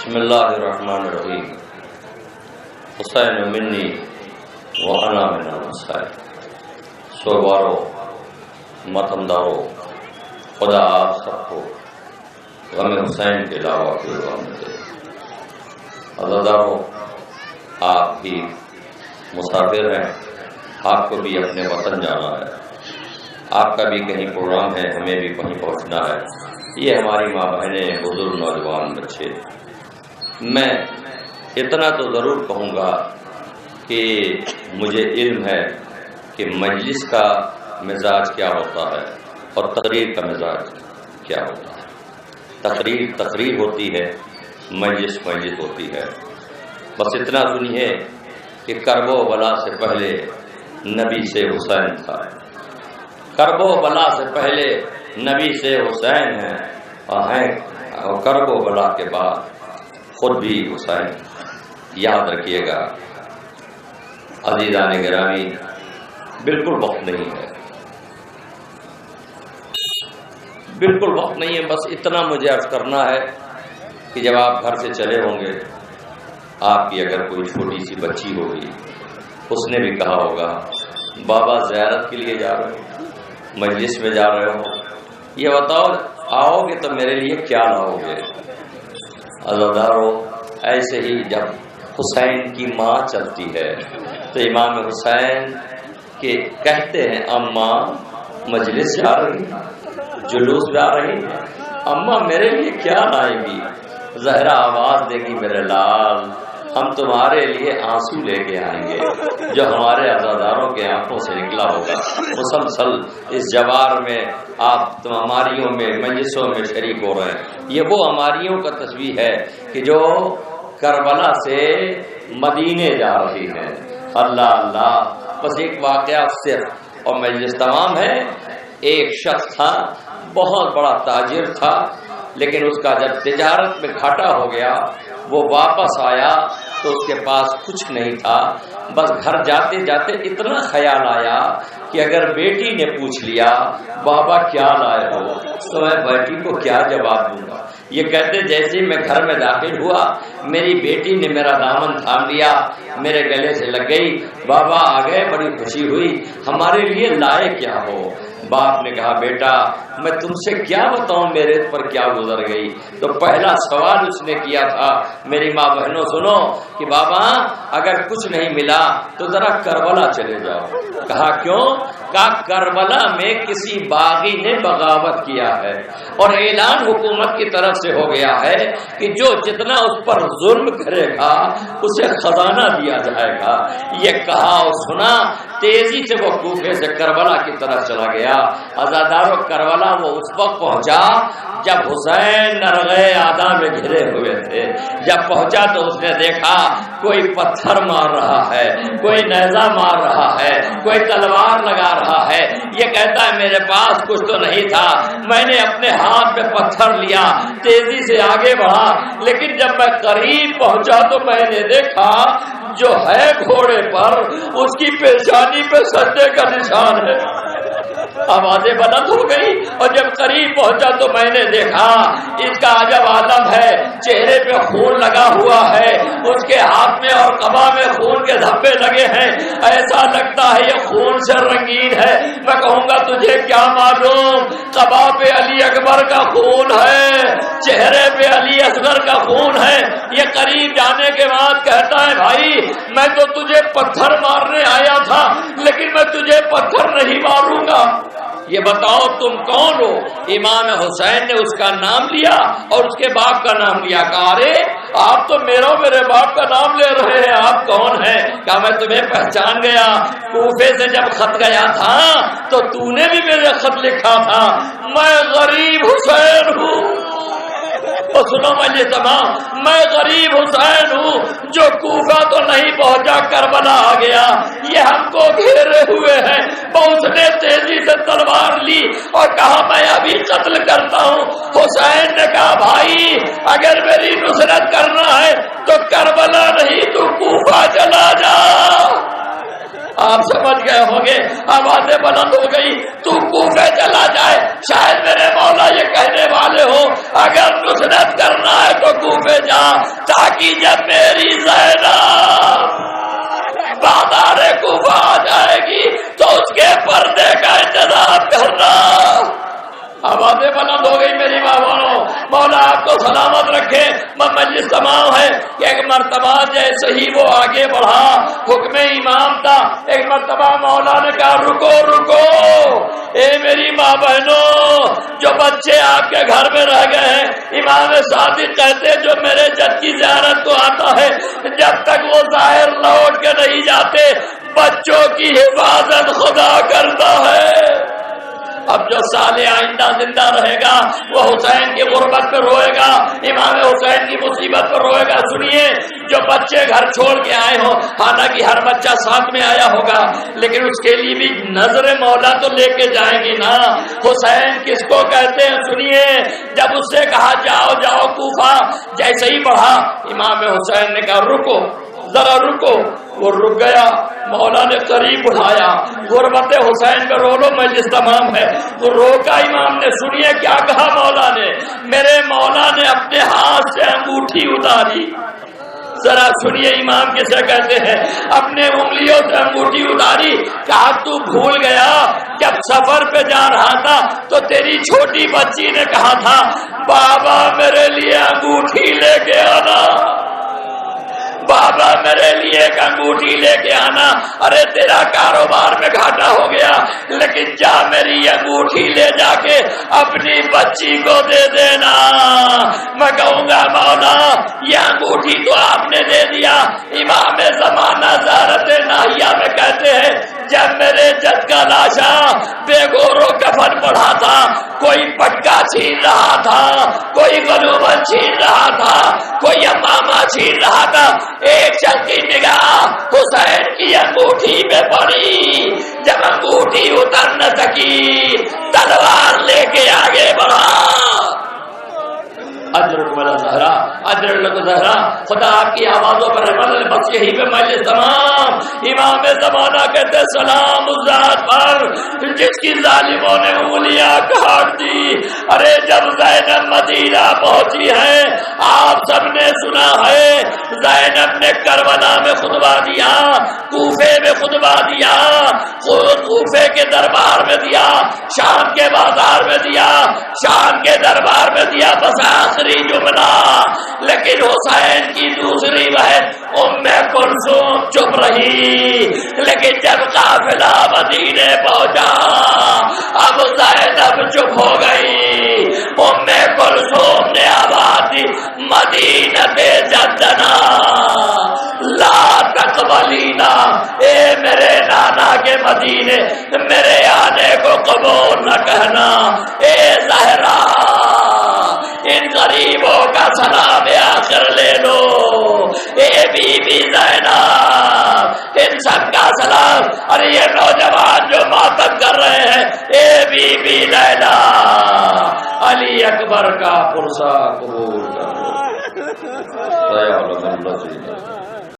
بسم اللہ الرحمن الرحیم حسین منی وانا من الحسین سوبارو متمدارو خدا آپ سب کو غم حسین کے علاوہ کوئی غم نہ دے۔ عزادارو آپ بھی مسافر ہیں، آپ کو بھی اپنے وطن جانا ہے، آپ کا بھی کہیں پروگرام ہے، ہمیں بھی کہیں پہنچنا ہے۔ یہ ہماری ماں بہنیں، بزرگ، نوجوان بچے، میں اتنا تو ضرور کہوں گا کہ مجھے علم ہے کہ مجلس کا مزاج کیا ہوتا ہے اور تقریر کا مزاج کیا ہوتا ہے۔ تقریر ہوتی ہے، مجلس ہوتی ہے۔ بس اتنا سنیے کہ کرب و بلا سے پہلے نبی سے حسین تھا، کرب و بلا سے پہلے نبی سے حسین ہیں اور کرب و بلا کے بعد خود بھی حسین۔ یاد رکھیے گا عزیزان گرامی، بالکل وقت نہیں ہے، بالکل وقت نہیں ہے۔ بس اتنا مجھے عرض کرنا ہے کہ جب آپ گھر سے چلے ہوں گے، آپ کی اگر کوئی چھوٹی سی بچی ہوگی، اس نے بھی کہا ہوگا بابا زیارت کے لیے جا رہے ہو، مجلس میں جا رہے ہو، یہ بتاؤ آؤ گے تو میرے لیے کیا لاؤ گے؟ عزادارو، ایسے ہی جب حسین کی ماں چلتی ہے تو امام حسین کے کہتے ہیں اماں مجلس جا رہی، جلوس جا رہی، اماں میرے لیے کیا لائے گی؟ زہرا آواز دے گی میرے لال، ہم تمہارے لیے آنسو لے کے آئیں گے جو ہمارے عزاداروں کے آنکھوں سے نکلا ہوگا۔ مسلسل اس جوار میں آپ ہماریوں میں، مجلسوں میں شریک ہو رہے ہیں۔ یہ وہ ہماریوں کا تصویر ہے کہ جو کربلا سے مدینے جا رہی ہے۔ اللہ اللہ، بس ایک واقعہ صرف اور مجلس تمام ہے۔ ایک شخص تھا، بہت بڑا تاجر تھا، لیکن اس کا جب تجارت میں گھاٹا ہو گیا، وہ واپس آیا تو اس کے پاس کچھ نہیں تھا۔ بس گھر جاتے جاتے اتنا خیال آیا کہ اگر بیٹی نے پوچھ لیا بابا کیا لائے ہو تو میں بیٹی کو کیا جواب دوں گا؟ یہ کہتے جیسے ہی میں گھر میں داخل ہوا، میری بیٹی نے میرا دامن تھام لیا، میرے گلے سے لگ گئی، بابا آ گئے، بڑی خوشی ہوئی، ہمارے لیے لائے کیا ہو؟ باپ نے کہا بیٹا میں تم سے کیا بتاؤں میرے پر کیا گزر گئی؟ تو پہلا سوال اس نے کیا تھا، میری ماں بہنوں سنو کہ بابا اگر کچھ نہیں ملا تو ذرا کربلا چلے جاؤ۔ کہا کیوں؟ کہا کربلا میں کسی باغی نے بغاوت کیا ہے اور اعلان حکومت کی طرف سے ہو گیا ہے کہ جو جتنا اس پر ظلم کرے گا اسے خزانہ دیا جائے گا۔ یہ کہا اور سنا، تیزی سے وہ کوفے سے کربلا کی طرف چلا گیا۔ عزادارو، کربلا وہ اس وقت پہنچا جب حسین نرغے آدھا میں گھرے ہوئے تھے۔ جب پہنچا تو اس نے دیکھا کوئی پتھر مار رہا ہے، کوئی نیزہ مار رہا ہے، کوئی تلوار لگا رہا ہے۔ یہ کہتا ہے میرے پاس کچھ تو نہیں تھا، میں نے اپنے ہاتھ میں پتھر لیا، تیزی سے آگے بڑھا، لیکن جب میں قریب پہنچا تو میں نے دیکھا جو ہے گھوڑے پر اس کی پیشانی پہ سجدے کا نشان ہے۔ آوازیں بلند ہو گئی اور جب قریب پہنچا تو میں نے دیکھا اس کا عجب عالم ہے، چہرے پہ خون لگا ہوا ہے، اس کے ہاتھ میں اور قبا میں خون کے دھبے لگے ہیں، ایسا لگتا ہے یہ خون سے رنگین ہے۔ میں کہوں گا تجھے کیا معلوم، قبا پہ علی اکبر کا خون ہے، چہرے پہ علی اصغر کا خون ہے۔ یہ قریب جانے کے بعد کہتا ہے بھائی میں تو تجھے پتھر مارنے آیا تھا لیکن میں تجھے پتھر نہیں ماروں گا۔ یہ بتاؤ تم کون ہو؟ امام حسین نے اس کا نام لیا اور اس کے باپ کا نام لیا۔ کہا ارے آپ تو میرے باپ کا نام لے رہے ہیں، آپ کون ہیں؟ کہا میں تمہیں پہچان گیا، کوفے سے جب خط گیا تھا تو تو نے بھی میرے خط لکھا تھا، میں غریب حسین ہوں۔ اور سنو مجھے تمام، میں غریب حسین ہوں جو کوفہ تو نہیں پہنچا، کربلا آ گیا، یہ ہم کو گھیرے ہوئے ہیں۔ اس نے تیزی سے تلوار لی اور کہا میں ابھی قتل کرتا ہوں۔ حسین نے کہا بھائی اگر میری نصرت کرنا ہے تو کربلا نہیں تو کوفہ چلا جا۔ آپ سمجھ گئے ہوں گے، آوازیں بلند ہو گئی، تو کوفے چلا جائے، شاید میرے مولا یہ کہنے والے ہو اگر نصرت کرنا ہے تو کوفے جا، تاکہ جب میری زینب بازار کوفہ آ جائے گی تو اس کے پردے کا انتظام کرنا۔ آوازیں بلند ہو گئی میری ماں، مولا آپ کو سلامت رکھے۔ مجلس تمام ہے کہ ایک مرتبہ جیسے ہی وہ آگے بڑھا، حکم امام تھا، ایک مرتبہ مولا نے کہا رکو رکو، اے میری ماں بہنوں، جو بچے آپ کے گھر میں رہ گئے ہیں، امام صادق کہتے جو میرے جد کی زیارت کو آتا ہے، جب تک وہ ظاہر لوٹ کے نہیں جاتے بچوں کی حفاظت خدا کرتا ہے۔ اب جو سال آئندہ زندہ رہے گا وہ حسین کی غربت پہ روئے گا، امام حسین کی مصیبت پر روئے گا۔ سنیے، جو بچے گھر چھوڑ کے آئے ہوں، حالانکہ ہر بچہ ساتھ میں آیا ہوگا لیکن اس کے لیے بھی نظر مولا تو لے کے جائیں گی نا۔ حسین کس کو کہتے ہیں؟ سنیے، جب اس سے کہا جاؤ جاؤ کوفہ، جیسے ہی بڑھا امام حسین نے کہا رکو ذرا رکو، وہ رک گیا، مولا نے قریب بلایا، غربت حسین پہ رو لو، مجلس تمام ہے، وہ روکا امام نے۔ سنیے کیا کہا مولا نے، میرے مولا نے اپنے ہاتھ سے انگوٹھی اتاری، ذرا سنیے امام کسے کہتے ہیں، اپنے انگلیوں سے انگوٹھی اتاری، کہا تو بھول گیا جب سفر پہ جا رہا تھا تو تیری چھوٹی بچی نے کہا تھا بابا میرے لیے انگوٹھی لے کے آنا، بابا میرے لیے ایک انگوٹھی لے کے آنا۔ ارے تیرا کاروبار میں گھاٹا ہو گیا لیکن جا میری انگوٹھی لے جا کے اپنی بچی کو دے دینا۔ میں کہوں گا مولا یہ انگوٹھی تو آپ نے دے دیا۔ امام زمانہ زیارت ناہیہ میں کہتے ہیں جب میرے جد کا لاشا بے گورو کفن پڑھا تھا، کوئی پٹکا چھین رہا تھا، کوئی غلومن چھین رہا تھا، کوئی امامہ چھین رہا تھا، ایک چلتی نگاہ حسین کی انگوٹھی پہ پڑی، جب انگوٹھی اتر نہ سکی تلوار لے کے آگے بڑھا۔ اجرک والا زہرا، اجرک زہرا، خدا آپ کی آوازوں پر رحمت، بس یہی پہ مجلس تمام۔ امام زمانہ کہتے سلام اس ذات پر جس کی ظالموں نے انگلیاں کاٹ دی۔ ارے جب زینب مدینہ پہنچی ہے، آپ سب نے سنا ہے زینب نے کربلا میں خطبہ دیا، کوفے میں خطبہ دیا، کوفے کے دربار میں دیا، شام کے بازار میں دیا، شام کے دربار میں دیا، بس آخری جملہ۔ لیکن حسین کی دوسری بہن ام کلثوم چپ رہی، لیکن جب قافلہ مدینے پہنچا اب زینب چپ ہو گئی۔ ام کلثوم نے آواز دی مدینہ جدنا لا تقبلینا، اے میرے نانا کے مدینے میرے آنے کو قبول نہ کہنا۔ اے زہرا ان غریبوں کا سلام آخر لے لو، اے بی بی زینب ان سب کا سلام۔ اور یہ نوجوان جو ماتم کر رہے ہیں، اے بی بی لیلا علی اکبر کا پرسہ قبول کرو۔